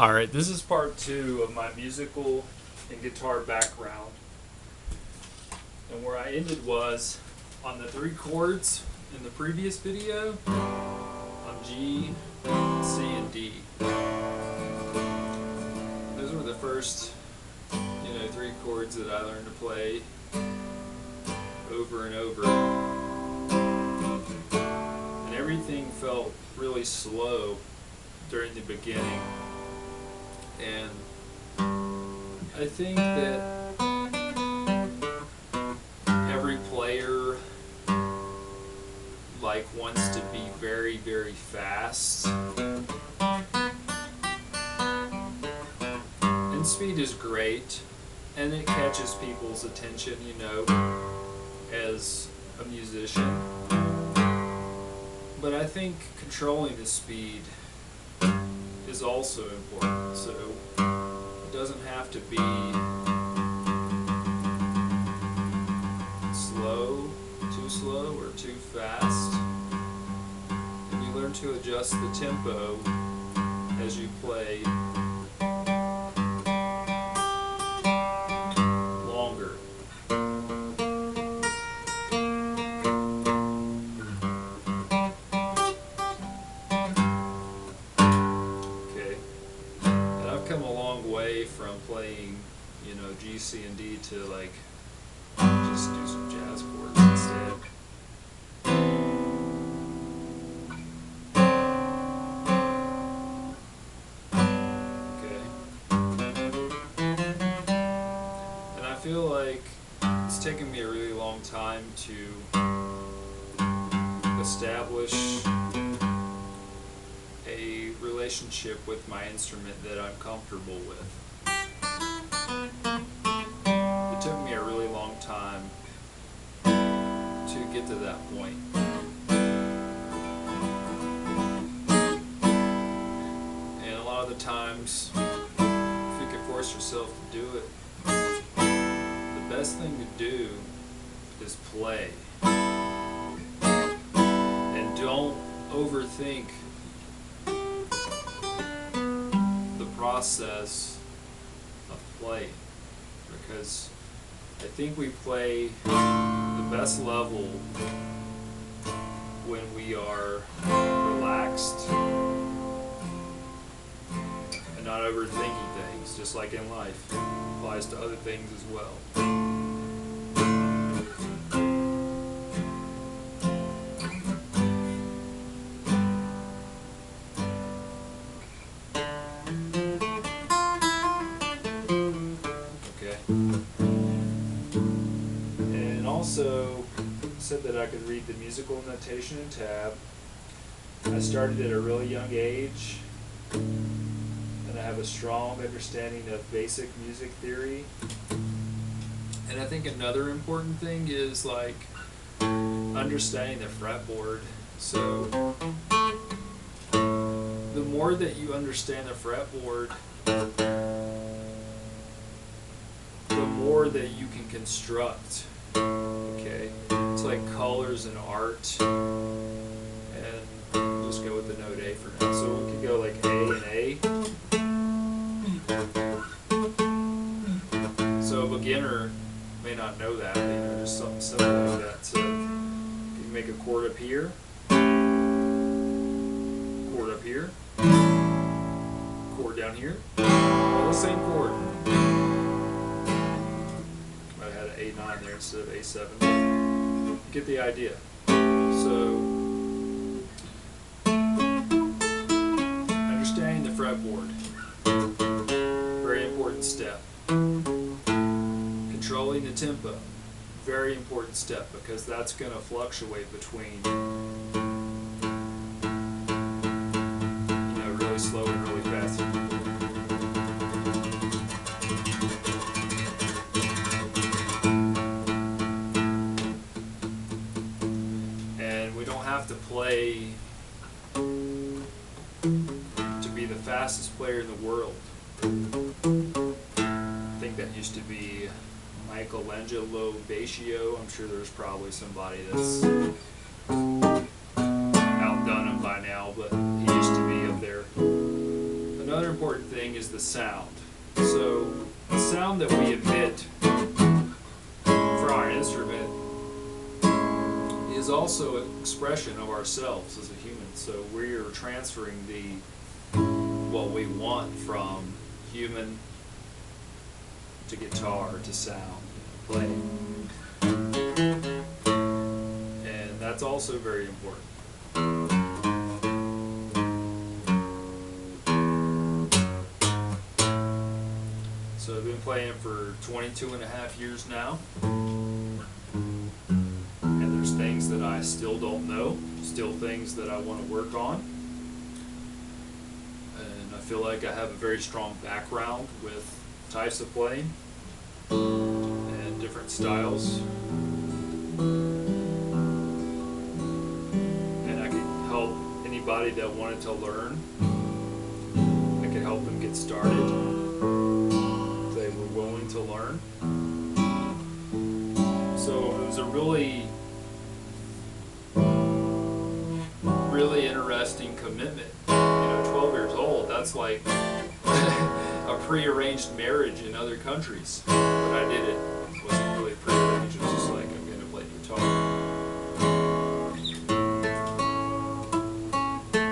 Alright, this is part two of my musical and guitar background. And where I ended was on the three chords in the previous video on G, C, and D. Those were the first, three chords that I learned to play over and over. And everything felt really slow during the beginning. And I think that every player wants to be very, very fast. And speed is great, and it catches people's attention, as a musician. But I think controlling the speed is also important. So it doesn't have to be too slow or too fast. And you learn to adjust the tempo as you play longer. Okay. And I've come a long way from playing, G, C, and D to just do some jazz chords instead. Okay. And I feel like it's taken me a really long time to establish a relationship with my instrument that I'm comfortable with. It took me a really long time to get to that point. And a lot of the times, if you can force yourself to do it, the best thing to do is play. And don't overthink the process of playing, because I think we play the best level when we are relaxed and not overthinking things, just like in life. It applies to other things as well. And also said that I could read the musical notation and tab. I started at a really young age, and I have a strong understanding of basic music theory. And I think another important thing is understanding the fretboard. So the more that you understand the fretboard, the more that you can construct. Okay, it's like colors and art, and we'll just go with the note A for now. So we could go like A and A. So a beginner may not know that, just something simple like that. So you can make a chord up here, chord up here, chord down here, all the same chord. I had an A9 there instead of A7. You get the idea. So, understanding the fretboard, very important step. Controlling the tempo, very important step, because that's going to fluctuate between really slow and really fast. Have to play to be the fastest player in the world. I think that used to be Michelangelo Baccio. I'm sure there's probably somebody that's outdone him by now, but he used to be up there. Another important thing is the sound. So the sound that we emit for our instrument is also an expression of ourselves as a human. So we're transferring what we want from human to guitar to sound, playing. And that's also very important. So I've been playing for 22 and a half years now. And there's things that I still don't know, still things that I want to work on. And I feel like I have a very strong background with types of playing and different styles. And I can help anybody that wanted to learn. I can help them get started if they were willing to learn. So it was a really interesting commitment. 12 years old, that's like a pre-arranged marriage in other countries. But I did it. It wasn't really pre-arranged, it was just like, I'm going to play guitar.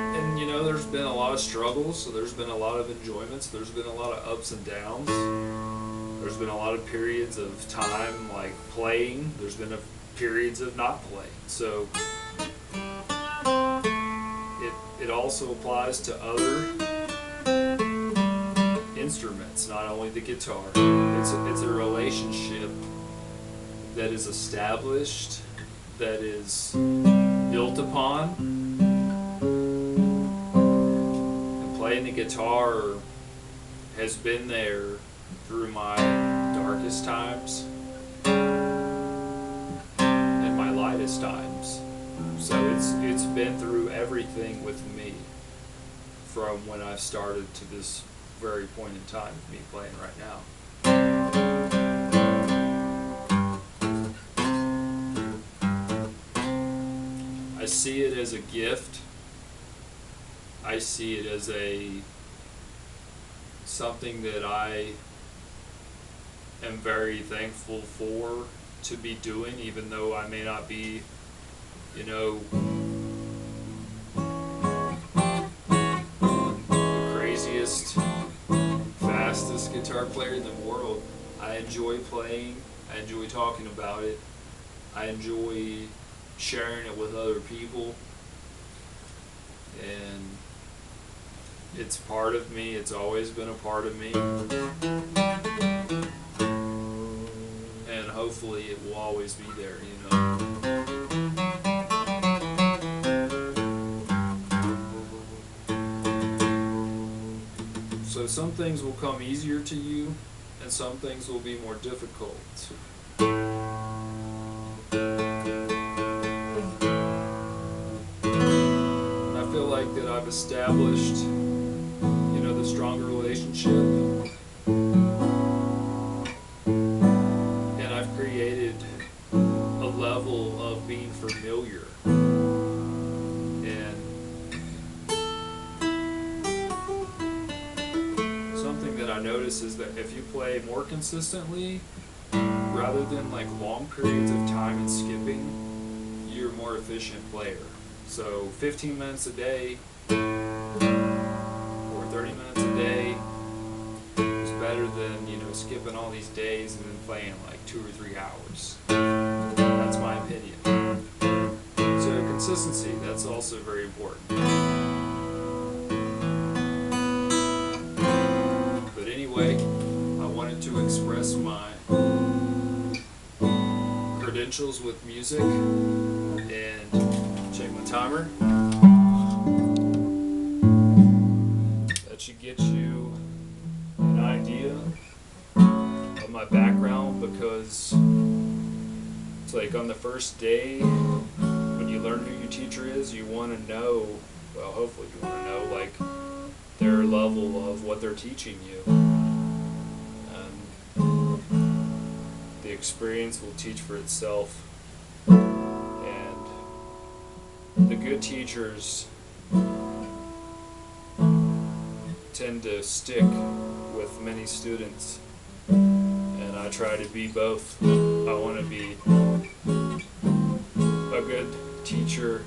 And there's been a lot of struggles, so there's been a lot of enjoyments, there's been a lot of ups and downs. There's been a lot of periods of time like playing, there's been periods of not playing. So it also applies to other instruments, not only the guitar. It's a relationship that is established, that is built upon. And playing the guitar has been there through my darkest times and my lightest times. So it's been through everything with me from when I started to this very point in time of me playing right now. I see it as a gift. I see it as something that I am very thankful for to be doing, even though I may not be the craziest, fastest guitar player in the world. I enjoy playing, I enjoy talking about it, I enjoy sharing it with other people, and it's part of me, it's always been a part of me, and hopefully it will always be there, So some things will come easier to you, and some things will be more difficult. And I feel like that I've established, the stronger relationship, and I've created a level of being familiar. I notice is that if you play more consistently, rather than like long periods of time and skipping, you're a more efficient player. So 15 minutes a day or 30 minutes a day is better than skipping all these days and then playing like 2 or 3 hours. That's my opinion. So consistency, that's also very important. Anyway, I wanted to express my credentials with music and check my timer. That should get you an idea of my background, because it's like on the first day when you learn who your teacher is, you want to know, well, hopefully you want to know like their level of what they're teaching you. The experience will teach for itself, and the good teachers tend to stick with many students, and I try to be both. I want to be a good teacher